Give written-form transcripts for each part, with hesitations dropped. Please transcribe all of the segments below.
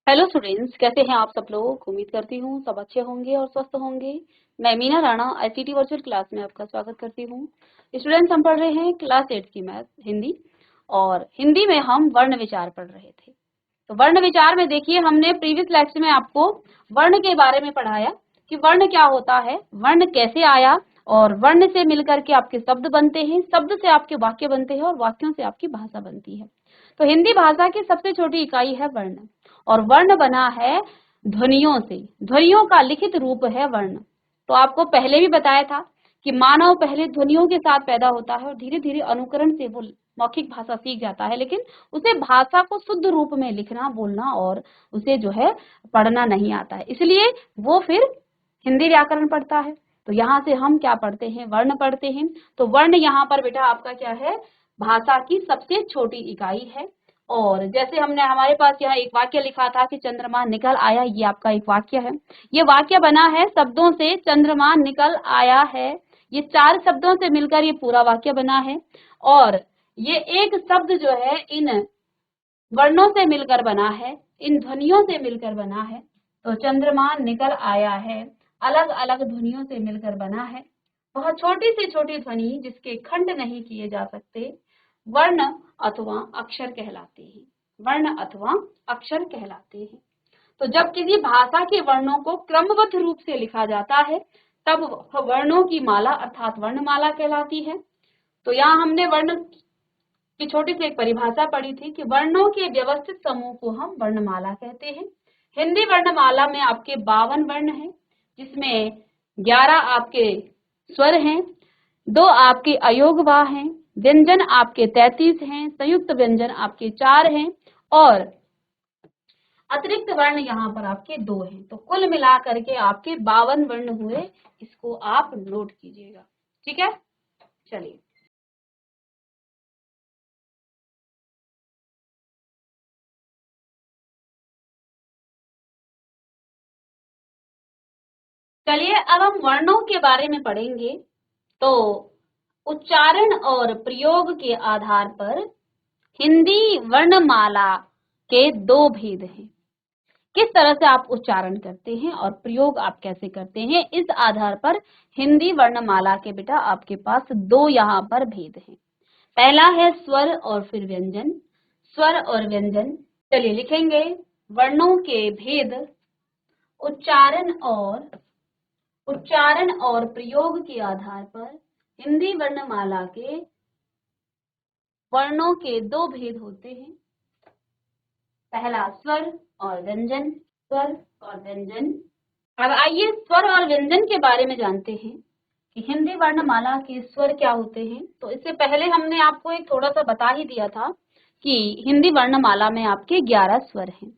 Hello students, कैसे हैं आप सब लोग। उम्मीद करती हूँ सब अच्छे होंगे और स्वस्थ होंगे। मैं Meena Rana ICT virtual class में आपका स्वागत करती हूँ। स्टूडेंट्स, हम पढ़ रहे हैं क्लास 8 की मैथ हिंदी, और हिंदी में हम वर्ण विचार पढ़ रहे थे। तो वर्ण विचार में देखिए, हमने प्रीवियस लेक्चर में आपको वर्ण के बारे में पढ़ाया कि वर्ण क्या होता है, वर्ण कैसे आया, और वर्ण से मिलकर के आपके शब्द बनते हैं, शब्द से आपके वाक्य बनते हैं, और वाक्यों से आपकी भाषा बनती है। तो हिंदी भाषा की सबसे छोटी इकाई है वर्ण, और वर्ण बना है ध्वनियों से। ध्वनियों का लिखित रूप है वर्ण। तो आपको पहले भी बताया था कि मानव पहले ध्वनियों के साथ पैदा होता है और धीरे धीरे अनुकरण से वो मौखिक भाषा सीख जाता है, लेकिन उसे भाषा को शुद्ध रूप में लिखना, बोलना और उसे जो है पढ़ना नहीं आता है, इसलिए वो फिर हिंदी व्याकरण पढ़ता है। तो यहाँ से हम क्या पढ़ते हैं, वर्ण पढ़ते हैं। तो वर्ण यहाँ पर बेटा आपका क्या है, भाषा की सबसे छोटी इकाई है। और जैसे हमने हमारे पास यहाँ एक वाक्य लिखा था कि चंद्रमा निकल आया, ये आपका एक वाक्य है। ये वाक्य बना है शब्दों से, चंद्रमा निकल आया है। ये 4 शब्दों से मिलकर ये पूरा वाक्य बना है, और ये एक शब्द जो है इन वर्णों से मिलकर बना है, इन ध्वनियों से मिलकर बना है। तो चंद्रमा निकल आया है अलग अलग ध्वनियों से मिलकर बना है। बहुत छोटी से छोटी ध्वनि जिसके खंड नहीं किए जा सकते वर्ण अथवा अक्षर कहलाते हैं। वर्ण अथवा अक्षर कहलाते हैं। तो जब किसी भाषा के वर्णों को क्रमबद्ध रूप से लिखा जाता है तब वर्णों की माला अर्थात वर्णमाला कहलाती है। तो यहाँ हमने वर्ण की छोटी सी एक परिभाषा पढ़ी थी कि वर्णों के व्यवस्थित समूह को हम वर्णमाला कहते हैं। हिंदी वर्णमाला में आपके 52 वर्ण हैं, जिसमें 11 आपके स्वर हैं, 2 आपके अयोगवाह हैं, व्यंजन आपके 33 हैं, संयुक्त व्यंजन आपके 4 हैं, और अतिरिक्त वर्ण यहाँ पर आपके 2 हैं। तो कुल मिलाकर के आपके 52 वर्ण हुए। इसको आप नोट कीजिएगा, ठीक है। चलिए चलिए अब हम वर्णों के बारे में पढ़ेंगे। तो उच्चारण और प्रयोग के आधार पर हिंदी वर्णमाला के 2 भेद हैं। किस तरह से आप उच्चारण करते हैं और प्रयोग आप कैसे करते हैं, इस आधार पर हिंदी वर्णमाला के बेटा आपके पास 2 यहाँ पर भेद हैं। पहला है स्वर और फिर व्यंजन। स्वर और व्यंजन, चलिए लिखेंगे वर्णों के भेद। उच्चारण और प्रयोग के आधार पर हिंदी वर्णमाला के वर्णों के 2 भेद होते हैं। पहला स्वर और व्यंजन। स्वर और व्यंजन। अब आइए स्वर और व्यंजन के बारे में जानते हैं कि हिंदी वर्णमाला के स्वर क्या होते हैं। तो इससे पहले हमने आपको एक थोड़ा सा बता ही दिया था कि हिंदी वर्णमाला में आपके 11 स्वर हैं।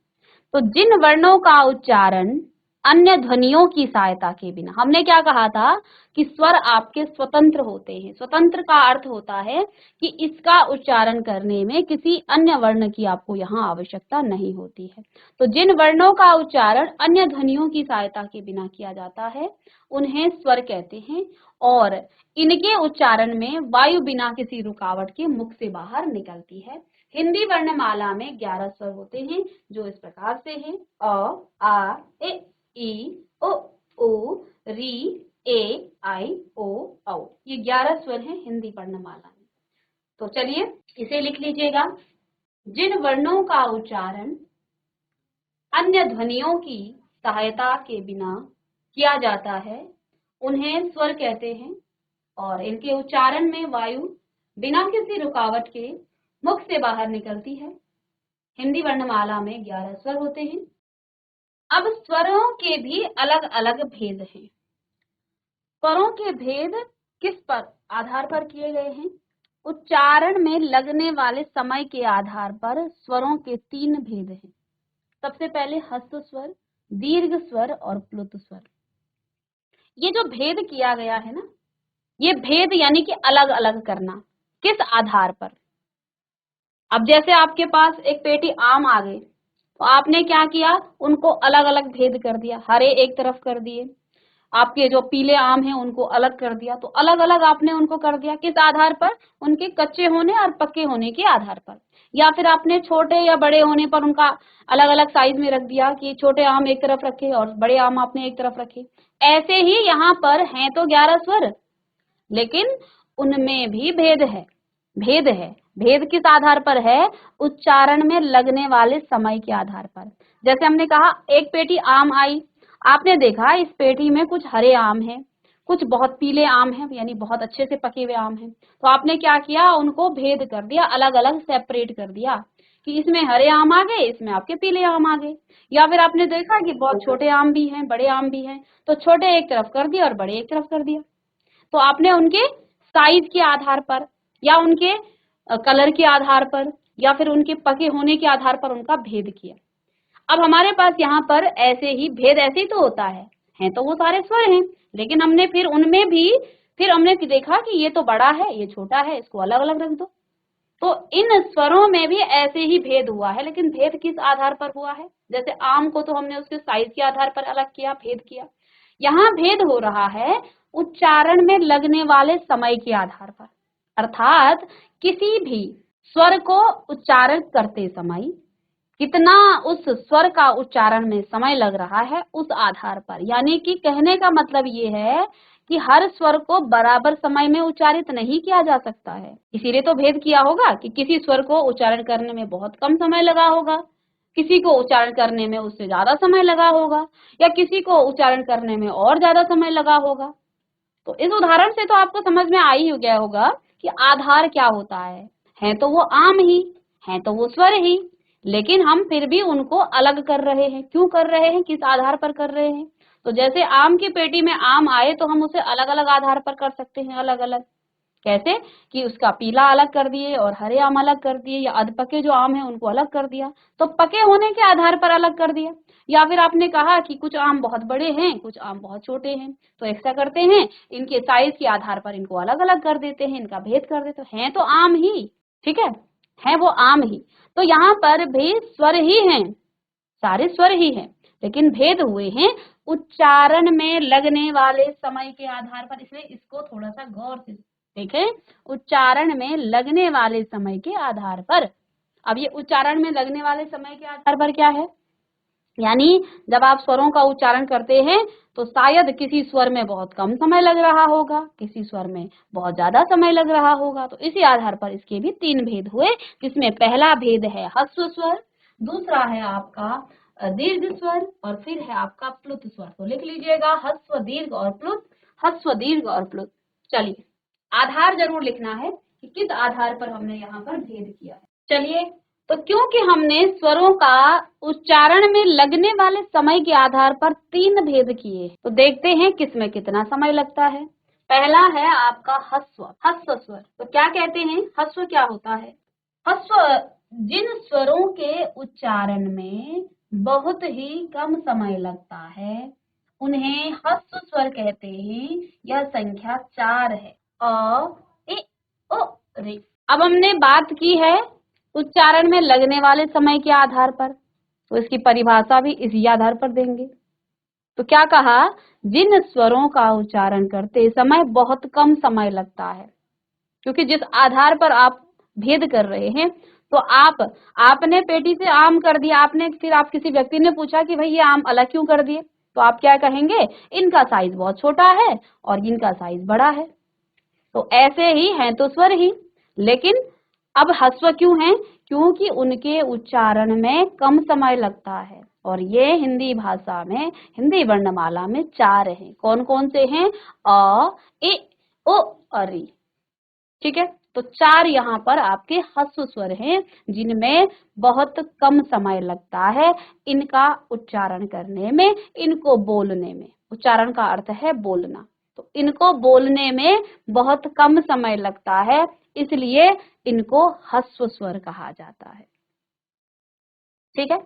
तो जिन वर्णों का उच्चारण अन्य ध्वनियों की सहायता के बिना, हमने क्या कहा था कि स्वर आपके स्वतंत्र होते हैं। स्वतंत्र का अर्थ होता है कि इसका उच्चारण करने में किसी अन्य वर्ण की आपको यहाँ आवश्यकता नहीं होती है। तो जिन वर्णों का उच्चारण अन्य ध्वनियों की सहायता के बिना किया जाता है उन्हें स्वर कहते हैं, और इनके उच्चारण में वायु बिना किसी रुकावट के मुख से बाहर निकलती है। हिंदी वर्णमाला में 11 स्वर होते हैं, जो इस प्रकार से हैं: अ, आ, ए, ई, ओ, ऊ, री, ए, आई, ओ, औ। ये 11 स्वर हैं हिंदी वर्णमाला में। तो चलिए इसे लिख लीजिएगा। जिन वर्णों का उच्चारण अन्य ध्वनियों की सहायता के बिना किया जाता है उन्हें स्वर कहते हैं, और इनके उच्चारण में वायु बिना किसी रुकावट के मुख से बाहर निकलती है। हिंदी वर्णमाला में 11 स्वर होते हैं। अब स्वरों के भी अलग अलग भेद हैं। स्वरों के भेद किस पर आधार पर किए गए हैं? उच्चारण में लगने वाले समय के आधार पर स्वरों के 3 भेद हैं। सबसे पहले हस्व स्वर, दीर्घ स्वर और प्लुत स्वर। ये जो भेद किया गया है ना, ये भेद यानी कि अलग अलग करना, किस आधार पर? अब जैसे आपके पास एक पेटी आम आ गए, तो आपने क्या किया, उनको अलग अलग भेद कर दिया। हरे एक तरफ कर दिए, आपके जो पीले आम हैं उनको अलग कर दिया। तो अलग अलग आपने उनको कर दिया, किस आधार पर? उनके कच्चे होने और पक्के होने के आधार पर। या फिर आपने छोटे या बड़े होने पर उनका अलग अलग साइज में रख दिया कि छोटे आम एक तरफ रखे और बड़े आम आपने एक तरफ रखे। ऐसे ही यहाँ पर हैं तो 11 स्वर, लेकिन उनमें भी भेद है। भेद है, भेद किस आधार पर है? उच्चारण में लगने वाले समय के आधार पर। जैसे हमने कहा एक पेटी आम आई, आपने देखा इस पेटी में कुछ हरे आम हैं, कुछ बहुत पीले आम हैं, यानी बहुत अच्छे से पके हुए आम हैं। तो आपने क्या किया, उनको भेद कर दिया, अलग अलग सेपरेट कर दिया कि इसमें हरे आम आ गए, इसमें आपके पीले आम आ गए। या फिर आपने देखा कि बहुत छोटे आम भी हैं, बड़े आम भी हैं, तो छोटे एक तरफ कर दिया और बड़े एक तरफ कर दिया। तो आपने उनके साइज के आधार पर या उनके कलर के आधार पर या फिर उनके पके होने के आधार पर उनका भेद किया। अब हमारे पास यहाँ पर ऐसे ही भेद ऐसे ही तो होता है तो वो सारे स्वर हैं, लेकिन हमने फिर उनमें भी फिर हमने देखा कि ये तो बड़ा है, ये छोटा है, इसको अलग अलग रख दो। तो इन स्वरों में भी ऐसे ही भेद हुआ है, लेकिन भेद किस आधार पर हुआ है? जैसे आम को तो हमने उसके साइज के आधार पर अलग किया, भेद किया। यहाँ भेद हो रहा है उच्चारण में लगने वाले समय के आधार पर, अर्थात किसी भी स्वर को उच्चारण करते समय कितना उस स्वर का उच्चारण में समय लग रहा है उस आधार पर। यानी कि कहने का मतलब ये है कि हर स्वर को बराबर समय में उच्चारित नहीं किया जा सकता है। इसीलिए तो भेद किया होगा कि किसी स्वर को उच्चारण करने में बहुत कम समय लगा होगा, किसी को उच्चारण करने में उससे ज्यादा समय लगा होगा, या किसी को उच्चारण करने में और ज्यादा समय लगा होगा। तो इस उदाहरण से तो आपको समझ में आ ही गया होगा कि आधार क्या होता है तो वो आम ही, है तो वो स्वर ही, लेकिन हम फिर भी उनको अलग कर रहे हैं। क्यों कर रहे हैं, किस आधार पर कर रहे हैं? तो जैसे आम की पेटी में आम आए तो हम उसे अलग अलग आधार पर कर सकते हैं, अलग अलग। कैसे कि उसका पीला अलग कर दिए और हरे आम अलग कर दिए, या अधपके जो आम है उनको अलग कर दिया, तो पके होने के आधार पर अलग कर दिया। या फिर आपने कहा कि कुछ आम बहुत बड़े हैं, कुछ आम बहुत छोटे हैं, तो ऐसा करते हैं इनके साइज के आधार पर इनको अलग अलग कर देते हैं, इनका भेद कर देते हैं तो आम ही, ठीक है वो आम ही। तो यहाँ पर भी स्वर ही हैं, सारे स्वर ही हैं, लेकिन भेद हुए हैं उच्चारण में लगने वाले समय के आधार पर। इसलिए इसको थोड़ा सा गौर से देखें, उच्चारण में लगने वाले समय के आधार पर। अब ये उच्चारण में लगने वाले समय के आधार पर क्या है? यानी जब आप स्वरों का उच्चारण करते हैं तो शायद किसी स्वर में बहुत कम समय लग रहा होगा, किसी स्वर में बहुत ज्यादा समय लग रहा होगा। तो इसी आधार पर इसके भी 3 भेद हुए, जिसमें पहला भेद है ह्रस्व स्वर, दूसरा है आपका दीर्घ स्वर, और फिर है आपका प्लुत स्वर। तो लिख लीजिएगा ह्रस्व दीर्घ और प्लुत, ह्रस्व दीर्घ और प्लुत। चलिए, आधार जरूर लिखना है कि किस आधार पर हमने यहाँ पर भेद किया है। चलिए, तो क्योंकि हमने स्वरों का उच्चारण में लगने वाले समय के आधार पर 3 भेद किए, तो देखते हैं किसमें कितना समय लगता है। पहला है आपका ह्रस्व, ह्रस्व स्वर। तो क्या कहते हैं, ह्रस्व क्या होता है? ह्रस्व जिन स्वरों के उच्चारण में बहुत ही कम समय लगता है उन्हें ह्रस्व स्वर कहते हैं। यह संख्या 4 है। अ, इ, ओ, रे। अब हमने बात की है उच्चारण में लगने वाले समय के आधार पर, तो इसकी परिभाषा भी इसी आधार पर देंगे। तो क्या कहा, जिन स्वरों का उच्चारण करते समय बहुत कम समय लगता है। क्योंकि जिस आधार पर आप भेद कर रहे हैं, तो आपने पेटी से आम कर दिया, आपने फिर आप किसी व्यक्ति ने पूछा कि भाई ये आम अलग क्यों कर दिए, तो आप क्या कहेंगे, इनका साइज बहुत छोटा है और इनका साइज बड़ा है। तो ऐसे ही हैं तो स्वर ही, लेकिन अब ह्रस्व क्यों है? क्योंकि उनके उच्चारण में कम समय लगता है, और ये हिंदी भाषा में, हिंदी वर्णमाला में 4 हैं। कौन कौन से हैं? अ, इ, ओ, री। ठीक है, तो 4 यहाँ पर आपके ह्रस्व स्वर हैं, जिनमें बहुत कम समय लगता है इनका उच्चारण करने में, इनको बोलने में। उच्चारण का अर्थ है बोलना, तो इनको बोलने में बहुत कम समय लगता है, इसलिए इनको ह्रस्व स्वर कहा जाता है। ठीक है,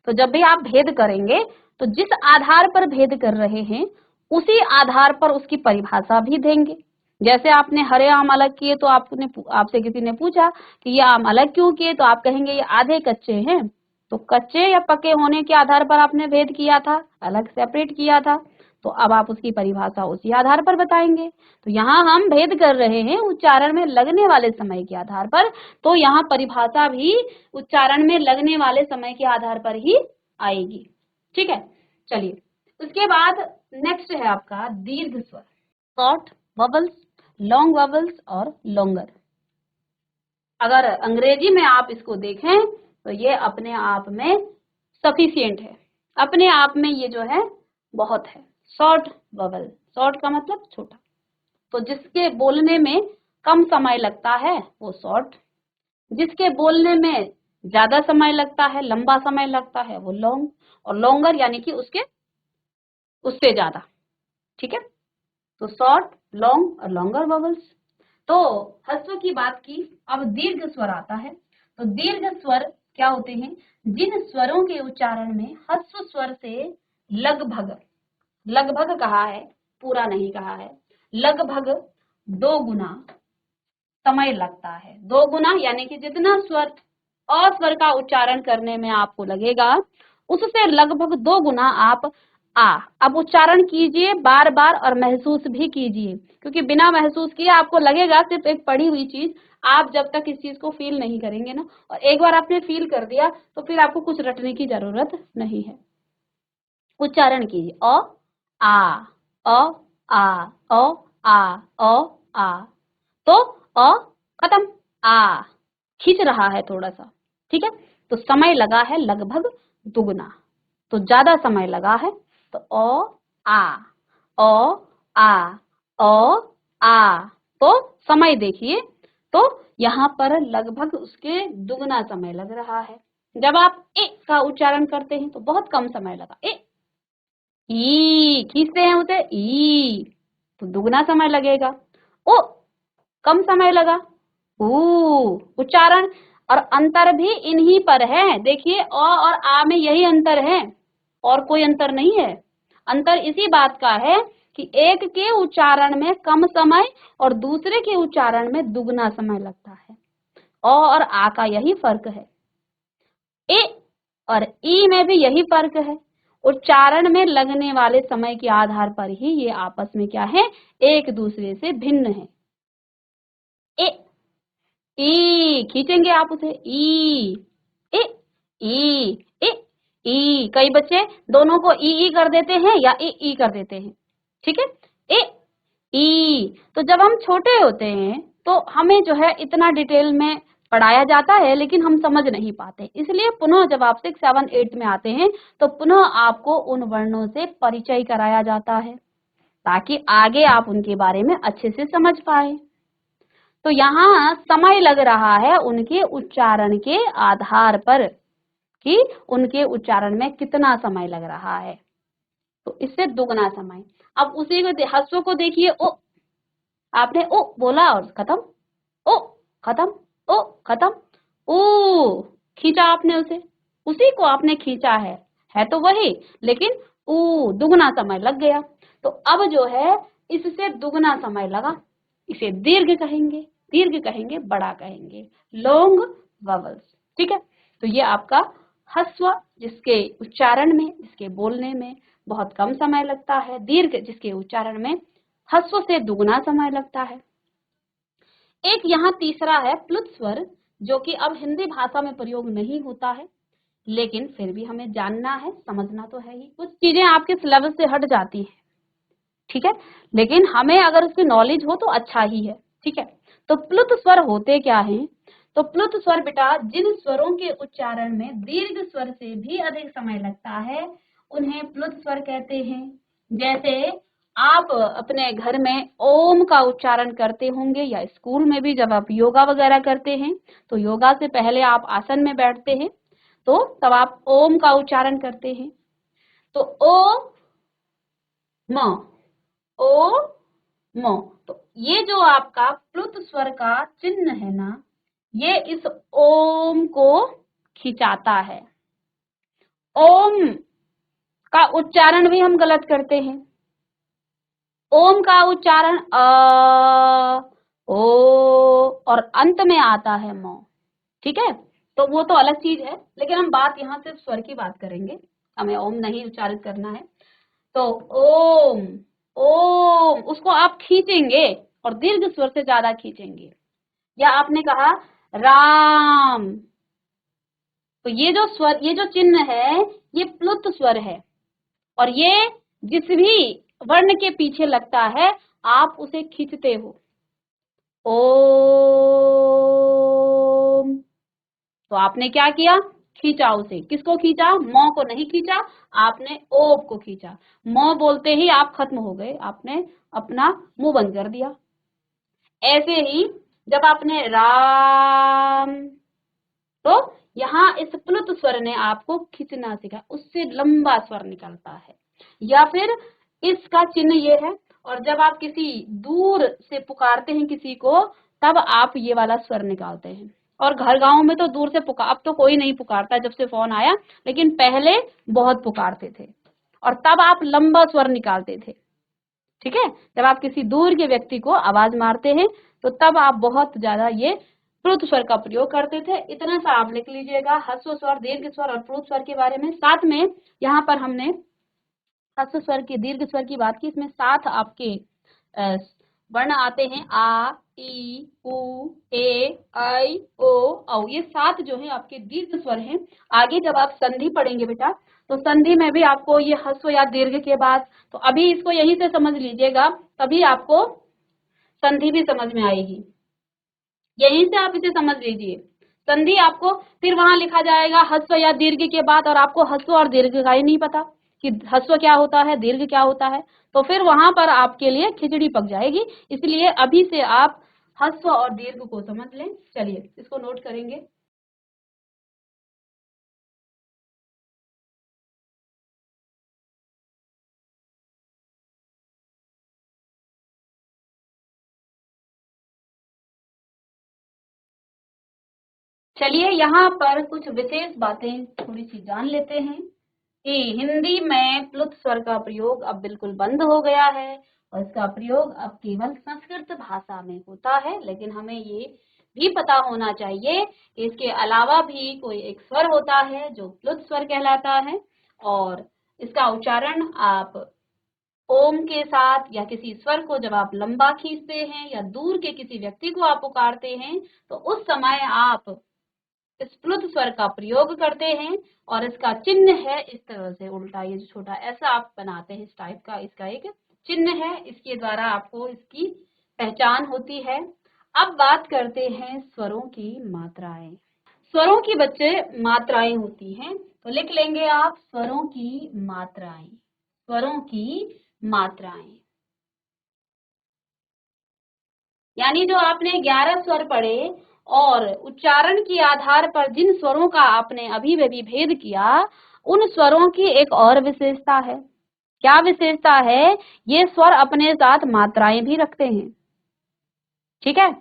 तो जब भी आप भेद करेंगे तो जिस आधार पर भेद कर रहे हैं उसी आधार पर उसकी परिभाषा भी देंगे। जैसे आपने हरे आम अलग किए तो आपसे किसी ने पूछा कि ये आम अलग क्यों किए, तो आप कहेंगे ये आधे कच्चे हैं। तो कच्चे या पके होने के आधार पर आपने भेद किया था, अलग सेपरेट किया था। तो अब आप उसकी परिभाषा उसी आधार पर बताएंगे। तो यहाँ हम भेद कर रहे हैं उच्चारण में लगने वाले समय के आधार पर, तो यहाँ परिभाषा भी उच्चारण में लगने वाले समय के आधार पर ही आएगी। ठीक है, चलिए उसके बाद नेक्स्ट है आपका दीर्घ स्वर, शॉर्ट वॉवल्स, लॉन्ग वॉवल्स और लॉन्गर। अगर अंग्रेजी में आप इसको देखें तो ये अपने आप में सफिशिएंट है, अपने आप में ये जो है बहुत है। शॉर्ट वॉवल, शॉर्ट का मतलब छोटा, तो जिसके बोलने में कम समय लगता है वो शॉर्ट, जिसके बोलने में ज्यादा समय लगता है, लंबा समय लगता है, वो लॉन्ग, और लॉन्गर यानी कि उससे ज्यादा। ठीक है, तो शॉर्ट, लॉन्ग और लॉन्गर वॉवल्स। तो ह्रस्व की बात की, अब दीर्घ स्वर आता है। तो दीर्घ स्वर क्या होते हैं? जिन स्वरों के उच्चारण में ह्रस्व स्वर से लगभग, लगभग कहा है, पूरा नहीं कहा है, लगभग 2 गुना समय लगता है। 2 गुना यानी कि जितना स्वर अस्वर का उच्चारण करने में आपको लगेगा उससे लगभग 2 गुना आप अब उच्चारण कीजिए बार बार और महसूस भी कीजिए, क्योंकि बिना महसूस किए आपको लगेगा सिर्फ एक पढ़ी हुई चीज, आप जब तक इस चीज को फील नहीं करेंगे ना, और एक बार आपने फील कर दिया तो फिर आपको कुछ रटने की जरूरत नहीं है। उच्चारण कीजिए अ आ अ आ अ आ अ आ, तो अ खत्म, आ खींच रहा है थोड़ा सा। ठीक है, तो समय लगा है लगभग दुगना, तो ज्यादा समय लगा है, तो आ ओ आ ओ आ, तो समय देखिए, तो यहाँ पर लगभग उसके दुगना समय लग रहा है। जब आप ए का उच्चारण करते हैं तो बहुत कम समय लगा, ए ई खींचते हैं उसे, ई तो दुगना समय लगेगा। ओ कम समय लगा, उच्चारण, और अंतर भी इन्हीं पर है। देखिए अ और आ में यही अंतर है, और कोई अंतर नहीं है। अंतर इसी बात का है कि एक के उच्चारण में कम समय और दूसरे के उच्चारण में दुगना समय लगता है। अ और आ का यही फर्क है। ए और ई में भी यही फर्क है। उच्चारण में लगने वाले समय के आधार पर ही ये आपस में क्या है, एक दूसरे से भिन्न है। ए ई खींचेंगे आप उसे, ई ए ई ए ई, कई बच्चे दोनों को ई कर देते हैं या ई कर देते हैं। ठीक है, ए ई, तो जब हम छोटे होते हैं तो हमें जो है इतना डिटेल में पढ़ाया जाता है लेकिन हम समझ नहीं पाते, इसलिए पुनः जब आप 6, 7, 8 में आते हैं तो पुनः आपको उन वर्णों से परिचय कराया जाता है ताकि आगे आप उनके बारे में अच्छे से समझ पाए। तो यहाँ समय लग रहा है उनके उच्चारण के आधार पर कि उनके उच्चारण में कितना समय लग रहा है, तो इससे दुगना समय। अब उसी को ह्रस्व को देखिए, ओ आपने ओ बोला और खत्म, ओ खत्म, ओ खत्म, ओ खींचा आपने उसे, उसी को आपने खींचा है तो वही, लेकिन ओ दुगना समय लग गया। तो अब जो है इससे दुगना समय लगा, इसे दीर्घ कहेंगे, दीर्घ कहेंगे, बड़ा कहेंगे, लॉन्ग वॉवल्स। ठीक है, तो ये आपका ह्रस्व जिसके उच्चारण में, जिसके बोलने में बहुत कम समय लगता है, दीर्घ जिसके उच्चारण में ह्रस्व से दुगना समय लगता है। एक यहाँ तीसरा है प्लुत स्वर, जो कि अब हिंदी भाषा में प्रयोग नहीं होता है, लेकिन फिर भी हमें जानना है, समझना तो है ही। कुछ चीजें आपके सिलेबस से हट जाती है, ठीक है, लेकिन हमें अगर उसकी नॉलेज हो तो अच्छा ही है। ठीक है, तो प्लुत स्वर होते क्या हैं? तो प्लुत स्वर बेटा जिन स्वरों के उच्चारण में दीर्घ स्वर से भी अधिक समय लगता है उन्हें प्लुत स्वर कहते हैं। जैसे आप अपने घर में ओम का उच्चारण करते होंगे, या स्कूल में भी जब आप योगा वगैरह करते हैं तो योगा से पहले आप आसन में बैठते हैं तो तब आप ओम का उच्चारण करते हैं। तो ओ म, ओ म, तो ये जो आपका प्लुत स्वर का चिन्ह है ना, ये इस ओम को खिंचाता है। ओम का उच्चारण भी हम गलत करते हैं। ओम का उच्चारण ओ, और अंत में आता है म। ठीक है, तो वो तो अलग चीज है, लेकिन हम बात यहाँ सिर्फ स्वर की बात करेंगे, हमें ओम नहीं उच्चारित करना है। तो ओम, ओम उसको आप खींचेंगे और दीर्घ स्वर से ज्यादा खींचेंगे। या आपने कहा राम, तो ये जो स्वर, ये जो चिन्ह है ये प्लुत स्वर है और ये जिस भी वर्ण के पीछे लगता है आप उसे खींचते हो। ओम, तो आपने क्या किया, खींचा उसे। किसको खींचा, मौ को नहीं खींचा, आपने ओप को खींचा। मौ बोलते ही आप खत्म हो गए, आपने अपना मुंह बंद कर दिया। ऐसे ही जब आपने राम, तो यहाँ इस प्लुत स्वर ने आपको खींचना सीखा, उससे लंबा स्वर निकलता है। या फिर इसका चिन्ह ये है, और जब आप किसी दूर से पुकारते हैं किसी को, तब आप ये वाला स्वर निकालते हैं। और घर गांव में तो दूर से पुकार, अब तो कोई नहीं पुकारता जब से फोन आया, लेकिन पहले बहुत पुकारते थे और तब आप लंबा स्वर निकालते थे। ठीक है, जब आप किसी दूर के व्यक्ति को आवाज मारते हैं तो तब आप बहुत ज्यादा ये प्लुत स्वर का प्रयोग करते थे। इतना सा आप लिख लीजिएगा ह्रस्व स्वर, दीर्घ स्वर और प्लुत स्वर के बारे में। साथ में यहाँ पर हमने ह्रस्व स्वर की, दीर्घ स्वर की बात की, इसमें 7 आपके वर्ण आते हैं, आ, ई, उ, ए, आई, ओ, औ। ये 7 जो है आपके दीर्घ स्वर हैं। आगे जब आप संधि पढ़ेंगे बेटा, तो संधि में भी आपको ये ह्रस्व या दीर्घ के बाद, तो अभी इसको यहीं से समझ लीजिएगा, तभी आपको संधि भी समझ में आएगी। यहीं से आप इसे समझ लीजिए। संधि आपको फिर वहां लिखा जाएगा ह्रस्व या दीर्घ के बाद, और आपको ह्रस्व और दीर्घ का ही नहीं पता कि ह्रस्व क्या होता है, दीर्घ क्या होता है, तो फिर वहां पर आपके लिए खिचड़ी पक जाएगी। इसलिए अभी से आप ह्रस्व और दीर्घ को समझ लें। चलिए इसको नोट करेंगे। चलिए यहाँ पर कुछ विशेष बातें थोड़ी सी जान लेते हैं कि हिंदी में प्लुत स्वर का प्रयोग अब बिल्कुल बंद हो गया है और इसका प्रयोग अब केवल संस्कृत भाषा में होता है। लेकिन हमें ये भी पता होना चाहिए कि इसके अलावा भी कोई एक स्वर होता है जो प्लुत स्वर कहलाता है, और इसका उच्चारण आप ओम के साथ या किसी स्वर को जब आप लंबा खींचते हैं या दूर के किसी व्यक्ति को आप पुकारते हैं, तो उस समय आप इस प्लुत स्वर का प्रयोग करते हैं और इसका चिन्ह है इस तरह से उल्टा, ये जो छोटा ऐसा आप बनाते हैं इस टाइप का, इसका एक चिन्ह है, इसके द्वारा आपको इसकी पहचान होती है। अब बात करते हैं स्वरों की मात्राएं। स्वरों की बच्चे मात्राएं होती हैं, तो लिख लेंगे आप स्वरों की मात्राएं, स्वरों की मात्राएं। यानी जो आपने 11 स्वर पढ़े और उच्चारण के आधार पर जिन स्वरों का आपने अभी अभी भेद किया, उन स्वरों की एक और विशेषता है। क्या विशेषता है, ये स्वर अपने साथ मात्राएं भी रखते हैं। ठीक है,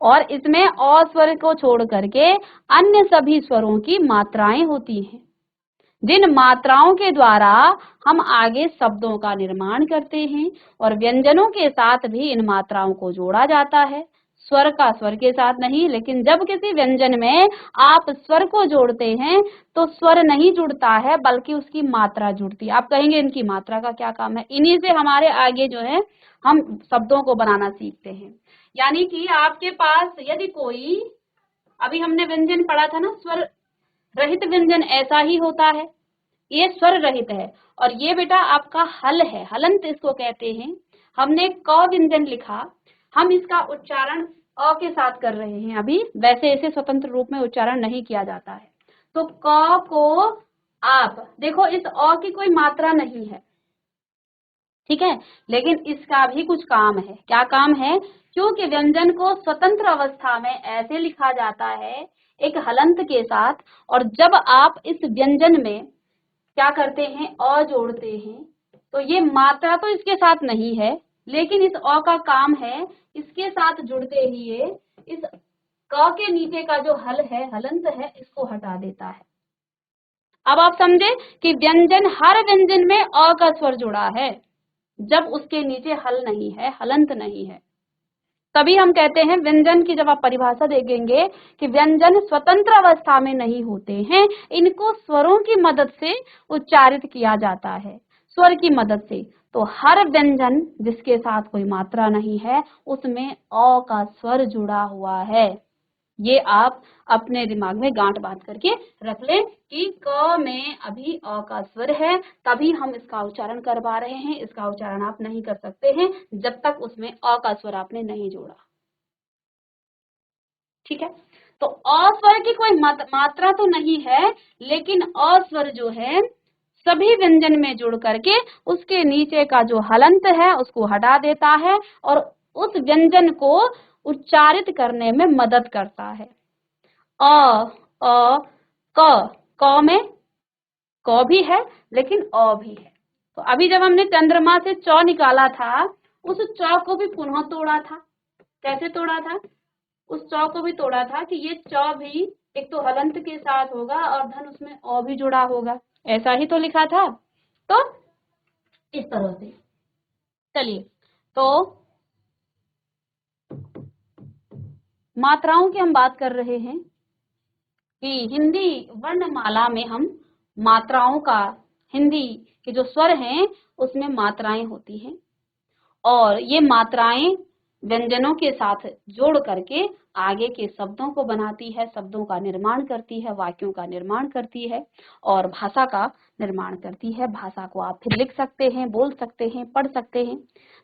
और इसमें अ स्वर को छोड़ करके अन्य सभी स्वरों की मात्राएं होती हैं, जिन मात्राओं के द्वारा हम आगे शब्दों का निर्माण करते हैं, और व्यंजनों के साथ भी इन मात्राओं को जोड़ा जाता है। स्वर का स्वर के साथ नहीं, लेकिन जब किसी व्यंजन में आप स्वर को जोड़ते हैं तो स्वर नहीं जुड़ता है बल्कि उसकी मात्रा जुड़ती है। आप कहेंगे इनकी मात्रा का क्या काम है, इन्हीं से हमारे आगे जो है हम शब्दों को बनाना सीखते हैं। यानी कि आपके पास यदि कोई, अभी हमने व्यंजन पढ़ा था ना, स्वर रहित व्यंजन ऐसा ही होता है, ये स्वर रहित है। और ये बेटा आपका हल है, हलंत इसको कहते हैं। हमने क व्यंजन लिखा, हम इसका उच्चारण अ के साथ कर रहे हैं अभी, वैसे इसे स्वतंत्र रूप में उच्चारण नहीं किया जाता है। तो क को आप देखो, इस अ की कोई मात्रा नहीं है, ठीक है, लेकिन इसका भी कुछ काम है। क्या काम है, क्योंकि व्यंजन को स्वतंत्र अवस्था में ऐसे लिखा जाता है एक हलंत के साथ, और जब आप इस व्यंजन में क्या करते हैं, अ जोड़ते हैं, तो ये मात्रा तो इसके साथ नहीं है, लेकिन इस अ का काम है इसके साथ जुड़ते ही ये इस क के नीचे का जो हल है, हलंत है, इसको हटा देता है। अब आप समझे कि व्यंजन, हर व्यंजन में अ का स्वर जुड़ा है जब उसके नीचे हल नहीं है, हलंत नहीं है। तभी हम कहते हैं व्यंजन की, जब आप परिभाषा देखेंगे कि व्यंजन स्वतंत्र अवस्था में नहीं होते हैं, इनको स्वरों की मदद से उच्चारित किया जाता है। स्वर की मदद से। तो हर व्यंजन जिसके साथ कोई मात्रा नहीं है उसमें अ का स्वर जुड़ा हुआ है। ये आप अपने दिमाग में गांठ बांध करके रख लें कि क में अभी अ का स्वर है, तभी हम इसका उच्चारण करवा रहे हैं। इसका उच्चारण आप नहीं कर सकते हैं जब तक उसमें अ का स्वर आपने नहीं जोड़ा। ठीक है, तो अ स्वर की कोई मात्रा तो नहीं है, लेकिन अ स्वर जो है सभी व्यंजन में जुड़ करके उसके नीचे का जो हलंत है उसको हटा देता है और उस व्यंजन को उच्चारित करने में मदद करता है। अ, अ, क में क भी है लेकिन अ भी है। तो अभी जब हमने चंद्रमा से च निकाला था, उस च को भी पुनः तोड़ा था। कैसे तोड़ा था? उस च को भी तोड़ा था कि ये च भी एक तो हलंत के साथ होगा और धन उसमें अ भी जुड़ा होगा। ऐसा ही तो लिखा था। तो इस तरह से चलिए, तो मात्राओं की हम बात कर रहे हैं कि हिंदी वर्णमाला में हम मात्राओं का, हिंदी के जो स्वर हैं उसमें मात्राएं होती हैं और ये मात्राएं व्यंजनों के साथ जोड़ करके आगे के शब्दों को बनाती है, शब्दों का निर्माण करती है, वाक्यों का निर्माण करती है और भाषा का निर्माण करती है। भाषा को आप फिर लिख सकते हैं, बोल सकते हैं, पढ़ सकते हैं।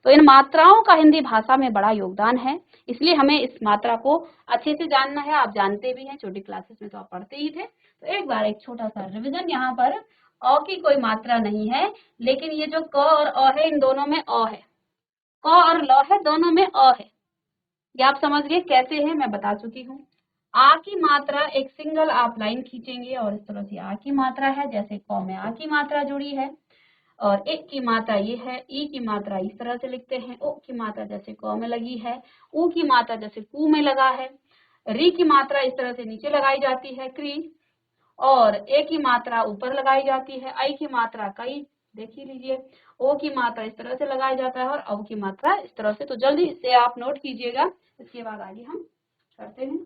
तो इन मात्राओं का हिंदी भाषा में बड़ा योगदान है, इसलिए हमें इस मात्रा को अच्छे से जानना है। आप जानते भी हैं, छोटी क्लासेस में तो आप पढ़ते ही थे। तो एक बार एक छोटा सा रिविजन, यहाँ पर अ की कोई मात्रा नहीं है, लेकिन ये जो क और अ है इन दोनों में अ है, क और ल है, दोनों में अ है। ये आप समझ गए कैसे है, मैं बता चुकी हूँ। आ की मात्रा एक सिंगल आप लाइन खींचेंगे और इस तरह से आ की मात्रा है, जैसे क में आ की मात्रा जुड़ी है। और एक की मात्रा ये है, ई की मात्रा इस तरह से लिखते हैं, ओ की मात्रा जैसे क में लगी है, ऊ की मात्रा जैसे कू में लगा है, री की मात्रा इस तरह से नीचे लगाई जाती है, क्री, और ए की मात्रा ऊपर लगाई जाती है, आई की मात्रा कई, देख ही लीजिए, ओ की मात्रा इस तरह से लगाया जाता है और औ की मात्रा इस तरह से। तो जल्दी से आप नोट कीजिएगा, इसके बाद आगे हम करते हैं।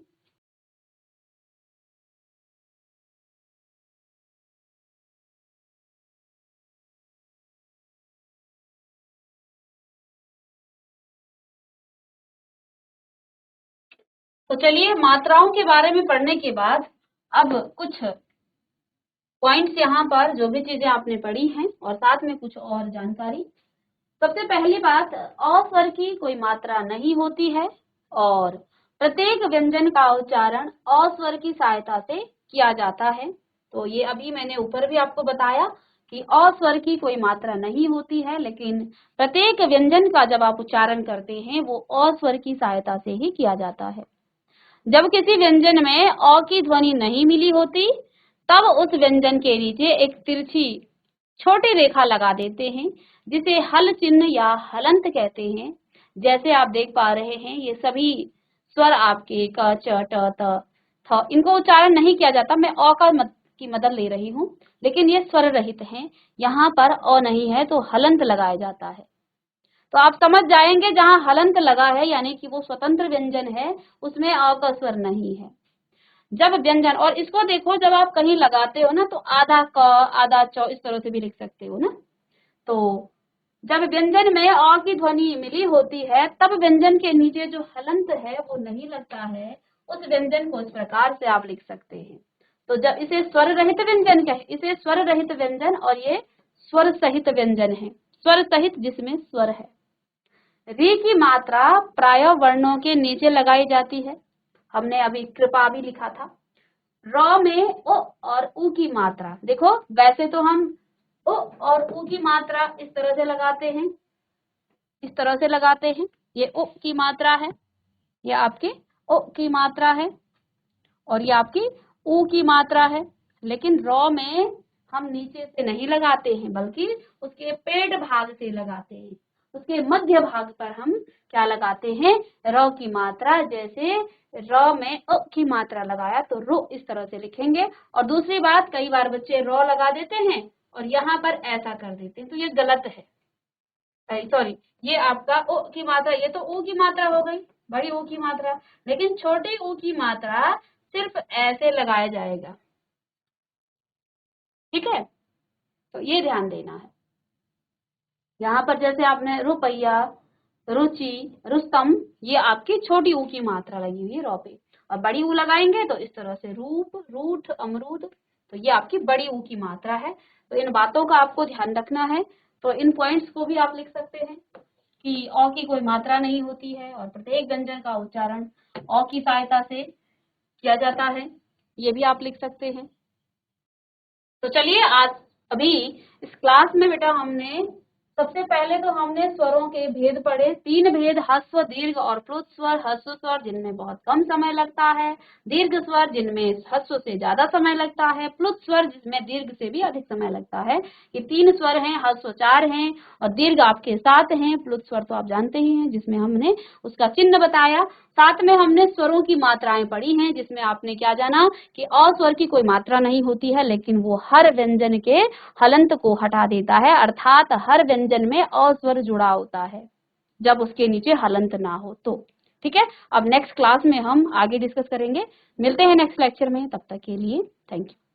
तो चलिए, मात्राओं के बारे में पढ़ने के बाद अब कुछ पॉइंट्स यहाँ पर, जो भी चीजें आपने पढ़ी हैं और साथ में कुछ और जानकारी। सबसे पहली बात, अ स्वर की कोई मात्रा नहीं होती है और प्रत्येक व्यंजन का उच्चारण अ स्वर की सहायता से किया जाता है। तो ये अभी मैंने ऊपर भी आपको बताया कि अ स्वर की कोई मात्रा नहीं होती है, लेकिन प्रत्येक व्यंजन का जब आप उच्चारण करते हैं वो अ स्वर की सहायता से ही किया जाता है। जब किसी व्यंजन में अ की ध्वनि नहीं मिली होती, तब उस व्यंजन के नीचे एक तिरछी छोटी रेखा लगा देते हैं, जिसे हल चिन्ह या हलंत कहते हैं। जैसे आप देख पा रहे हैं, ये सभी स्वर आपके क, च, ट, त, थ, इनको उच्चारण नहीं किया जाता। मैं अ की मदद ले रही हूँ, लेकिन ये स्वर रहित हैं। यहाँ पर अ नहीं है तो हलंत लगाया जाता है। तो आप समझ जाएंगे, जहाँ हलंत लगा है यानी कि वो स्वतंत्र व्यंजन है, उसमें अ का स्वर नहीं है। जब व्यंजन, और इसको देखो, जब आप कहीं लगाते हो ना तो आधा क आधा च इस तरह से भी लिख सकते हो ना। तो जब व्यंजन में अ की ध्वनि मिली होती है, तब व्यंजन के नीचे जो हलंत है वो नहीं लगता है। उस व्यंजन को इस प्रकार से आप लिख सकते हैं। तो जब इसे स्वर रहित व्यंजन कहे, इसे स्वर रहित व्यंजन, और ये स्वर सहित व्यंजन है। स्वर सहित जिसमें स्वर है। री की मात्रा प्राय वर्णों के नीचे लगाई जाती है। हमने अभी कृपा भी लिखा था। र में ओ और ऊ की मात्रा देखो, वैसे तो हम ओ और ऊ की मात्रा इस तरह से लगाते हैं, इस तरह से लगाते हैं। ये ओ की मात्रा है, ये आपकी ओ की मात्रा है और ये आपकी ऊ की मात्रा है। लेकिन र में हम नीचे से नहीं लगाते हैं, बल्कि उसके पेट भाग से लगाते हैं। उसके मध्य भाग पर हम क्या लगाते हैं, र की मात्रा। जैसे र में अ की मात्रा लगाया तो रो इस तरह से लिखेंगे। और दूसरी बात, कई बार बच्चे र लगा देते हैं और यहाँ पर ऐसा कर देते हैं, तो ये गलत है। सॉरी, ये आपका ओ की मात्रा, ये तो ऊ की मात्रा हो गई, बड़ी ऊ की मात्रा। लेकिन छोटी ऊ की मात्रा सिर्फ ऐसे लगाया जाएगा। ठीक है, तो ये ध्यान देना है। यहाँ पर जैसे आपने रुपया, रुचि, रुस्तम, ये आपकी छोटी ऊ की मात्रा लगी हुई है रॉ पे, और बड़ी ऊ लगाएंगे तो इस तरह से रूप, रूठ, अमरूद, तो ये आपकी बड़ी ऊ की मात्रा है। तो इन बातों का आपको ध्यान रखना है। तो इन पॉइंट्स को भी आप लिख सकते हैं कि अ की कोई मात्रा नहीं होती है और प्रत्येक व्यंजन का उच्चारण अ की सहायता से किया जाता है, ये भी आप लिख सकते हैं। तो चलिए आज अभी इस क्लास में बेटा हमने सबसे पहले तो हमने स्वरों के भेद पढ़े, 3 भेद, ह्रस्व, दीर्घ और प्लुत स्वर। ह्रस्व स्वर जिनमें बहुत कम समय लगता है, दीर्घ स्वर जिनमें ह्रस्व से ज्यादा समय लगता है, प्लुत स्वर जिसमें दीर्घ से भी अधिक समय लगता है। ये 3 स्वर हैं, ह्रस्व 4 हैं और दीर्घ आपके 7 हैं। प्लुत स्वर तो आप जानते ही हैं जिसमें हमने उसका चिन्ह बताया। साथ में हमने स्वरों की मात्राएं पढ़ी हैं जिसमें आपने क्या जाना कि अ स्वर की कोई मात्रा नहीं होती है, लेकिन वो हर व्यंजन के हलंत को हटा देता है, अर्थात हर व्यंजन में अ स्वर जुड़ा होता है जब उसके नीचे हलंत ना हो तो। ठीक है, अब नेक्स्ट क्लास में हम आगे डिस्कस करेंगे। मिलते हैं नेक्स्ट लेक्चर में, तब तक के लिए थैंक यू।